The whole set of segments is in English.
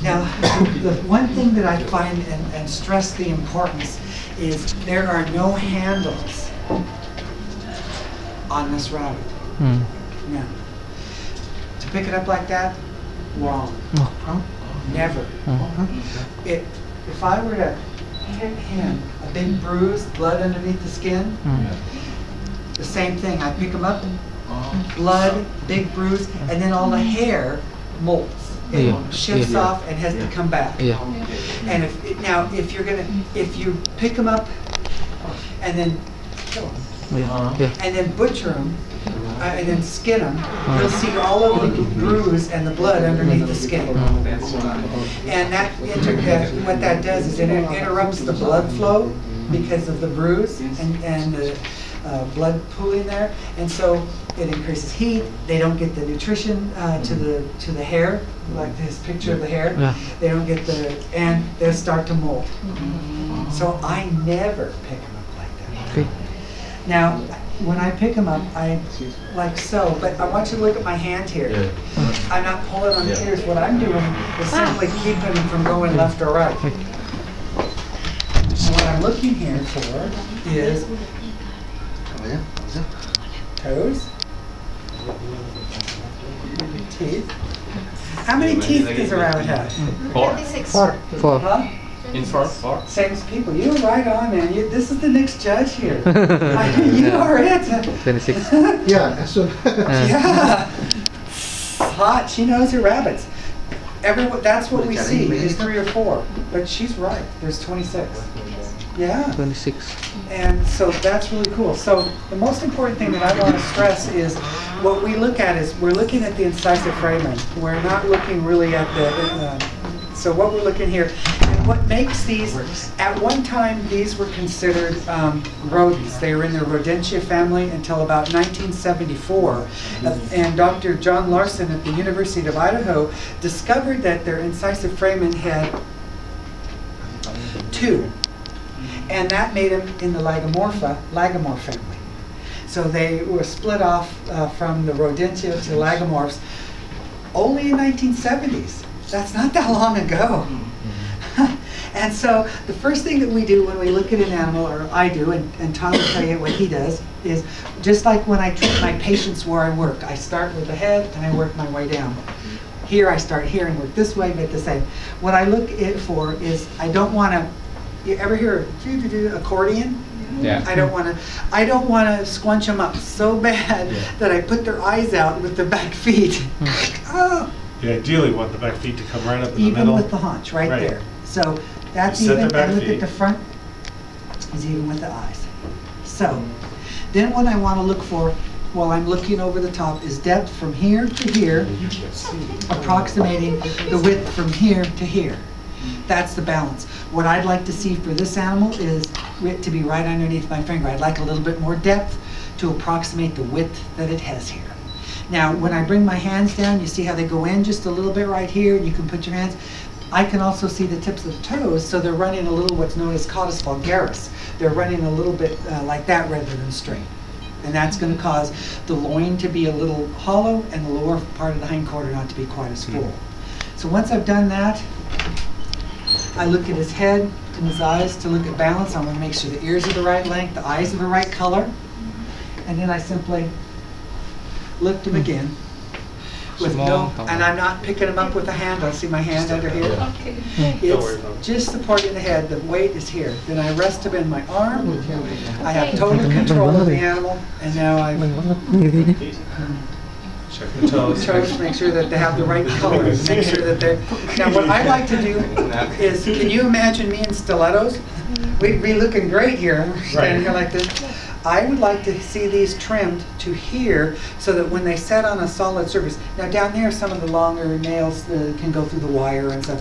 Now, the one thing that I find and stress the importance is there are no handles on this rabbit. No. To pick it up like that, wrong. Never. If I were to hit him, a big bruise, blood underneath the skin, the same thing. I pick him up, blood, big bruise, and then all the hair molts. It shifts off and has to come back. And if you pick them up and then kill them, and then butcher them, and then skin them, you'll see all of the bruise and the blood underneath the skin. And that what that does is it interrupts the blood flow because of the bruise and the blood pooling there, and so it increases heat. They don't get the nutrition to the hair, like this picture of the hair. They don't get and they'll start to mold. So I never pick them up like that. Now, when I pick them up, I like so, but I want you to look at my hand here. I'm not pulling on the ears. What I'm doing is simply keeping them from going left or right. And what I'm looking here for is toes, teeth. How many teeth does a rabbit have? 4. 4. Huh? In front, 4. Same as people. You're right on, man. This is the next judge here. You are it. 26. Yeah, so Yeah. Hot. She knows her rabbits. That's what we see is 3 or 4. But she's right. There's 26. Yeah. 26. And so that's really cool. So the most important thing that I want to stress is what we look at is we're looking at the incisive foramen. We're not looking really at the, so what we're looking here, and what makes these, at one time these were considered rodents. They were in the Rodentia family until about 1974. And Dr. John Larson at the University of Idaho discovered that their incisive foramen had 2. And that made them in the Lagomorph family. So they were split off from the Rodentia to Lagomorphs only in 1970s. That's not that long ago. And so the first thing that we do when we look at an animal, or I do, and Tom will tell you what he does, is just like when I treat my patients where I work, I start with the head and I work my way down. Here I start here and work this way, but the same. What I look for is I don't want to. You ever hear a accordion? Yeah. I don't want to squunch them up so bad that I put their eyes out with their back feet. Oh. You ideally want the back feet to come right up in the Even middle. with the haunch right there. So that's You set even. their back And look feet. at the front. Is even with the eyes. So then what I want to look for while I'm looking over the top is depth from here to here, approximating the width from here to here. That's the balance. What I'd like to see for this animal is it to be right underneath my finger. I'd like a little bit more depth to approximate the width that it has here. Now, when I bring my hands down, you see how they go in just a little bit right here, and you can put your hands. I can also see the tips of the toes, so they're running a little what's known as caudus vulgaris. They're running a little bit like that rather than straight. And that's going to cause the loin to be a little hollow and the lower part of the hindquarter not to be quite as full. So once I've done that, I look at his head and his eyes to look at balance. I want to make sure the ears are the right length, the eyes are the right color. And then I simply lift him again. With and I'm not picking him up with a hand. I'll see my hand under here. It's just supporting the head. The weight is here. Then I rest him in my arm. I have total control of the animal. And now I Check the toes. toes, make sure that they have the right color. Make sure that they're. Now, what I like to do is, can you imagine me in stilettos? We'd be looking great here, standing here Right. like this. I would like to see these trimmed to here so that when they set on a solid surface, now down there some of the longer nails can go through the wire and stuff.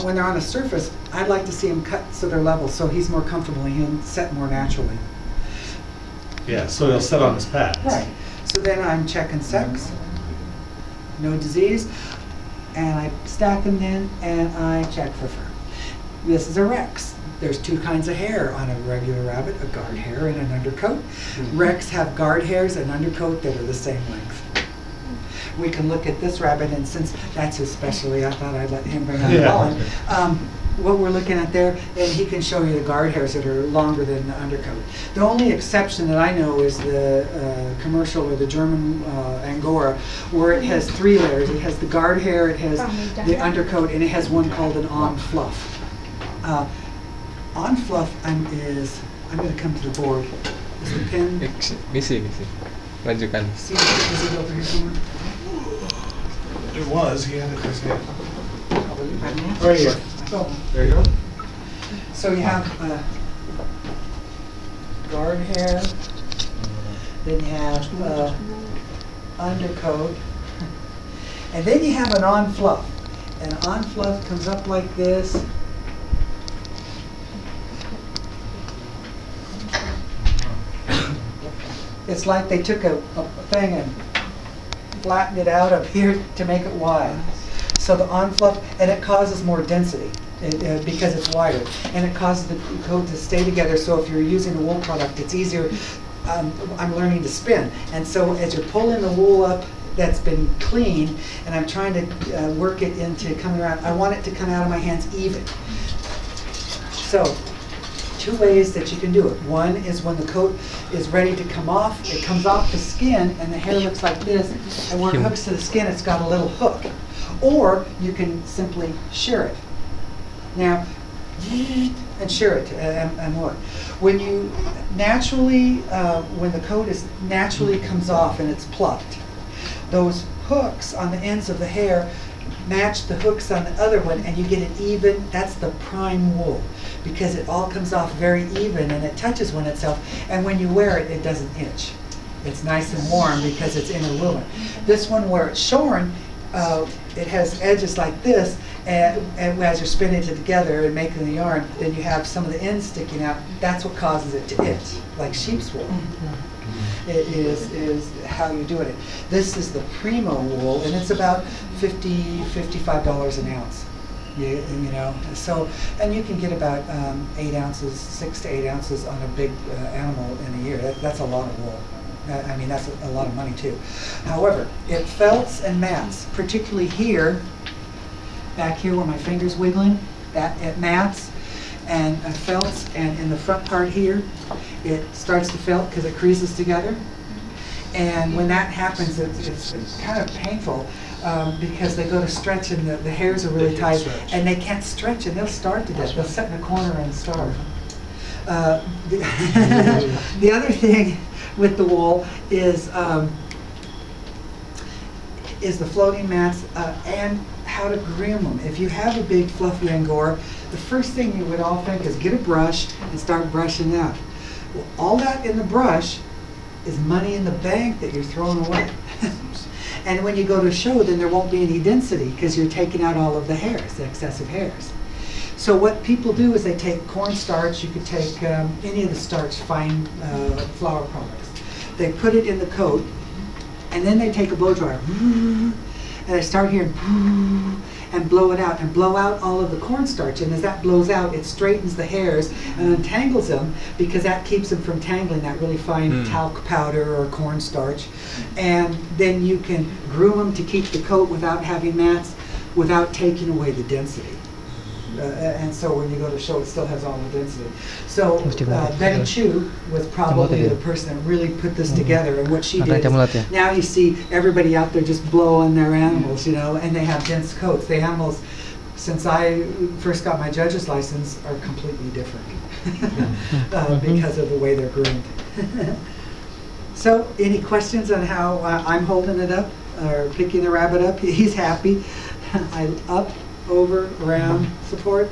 When they're on a surface, I'd like to see them cut so they're level so he's more comfortable and he'll set more naturally. Yeah, so he'll sit on his pads. Right. So then I'm checking sex, no disease, and I stack them in and I check for fur. This is a Rex. There's two kinds of hair on a regular rabbit, a guard hair and an undercoat. Rex have guard hairs and undercoat that are the same length. We can look at this rabbit, and since that's his specialty, I thought I'd let him bring out Yeah. Colin. What we're looking at there, and he can show you the guard hairs that are longer than the undercoat. The only exception that I know is the commercial or the German Angora, where it has 3 layers. It has the guard hair, it has the undercoat, and it has one called an on fluff. On fluff I'm going to come to the board. Is the pin? Misi. Majukan. See, is it over here somewhere? It was, he had it in his hand. Right here. So, There you go. so you have guard hair, then you have undercoat, and then you have an on fluff. And on fluff comes up like this. It's like they took a thing and flattened it out up here to make it wide. So the on fluff, and it causes more density because it's wider, and it causes the coat to stay together. So if you're using a wool product, it's easier. I'm learning to spin, and so as you're pulling the wool up that's been cleaned, and I'm trying to work it into coming around, I want it to come out of my hands even. So 2 ways that you can do it. One is when the coat is ready to come off, it comes off the skin and the hair looks like this, and where it hooks to the skin it's got a little hook. Or you can simply shear it. Now, and shear it and look. When you naturally, when the coat is naturally comes off and it's plucked, those hooks on the ends of the hair match the hooks on the other one, and you get it even. That's the prime wool, because it all comes off very even and it touches one itself, and when you wear it, it doesn't itch. It's nice and warm because it's interwoven. This one, where it's shorn, it has edges like this, and as you're spinning it together and making the yarn, then you have some of the ends sticking out. That's what causes it to itch, like sheep's wool. It is how you're doing it. This is the Primo wool, and it's about $55 an ounce. You know, so, and you can get about 8 ounces, 6 to 8 ounces on a big animal in a year. That's a lot of wool. I mean, that's a lot of money too. However, it felts and mats, particularly here, back here where my finger's wiggling, that it mats and felts, and in the front part here, it starts to felt because it creases together. And when that happens, it's kind of painful because they go to stretch and the hairs are really tight, and they can't stretch and they'll starve to death. They'll sit in a corner and starve. The other thing with the wool is the floating mats and how to groom them. If you have a big fluffy Angora, the first thing you would all think is get a brush and start brushing out. Well, all that in the brush is money in the bank that you're throwing away. And when you go to show, then there won't be any density because you're taking out all of the hairs, the excessive hairs. So what people do is they take cornstarch, you could take any of the starch, fine flour products. They put it in the coat, and then they take a blow dryer, and they start hearing, and blow it out, and blow out all of the cornstarch. And as that blows out, it straightens the hairs and untangles them, because that keeps them from tangling that really fine talc powder or cornstarch. And then you can groom them to keep the coat without having mats, without taking away the density. And so when you go to show, it still has all the density. So Betty Chu was probably the person that really put this together, and what she did is, now you see everybody out there just blowing their animals, you know, and they have dense coats. The animals, since I first got my judge's license, are completely different because of the way they're groomed. So any questions on how I'm holding it up or picking the rabbit up? He's happy. I up, over, around, support.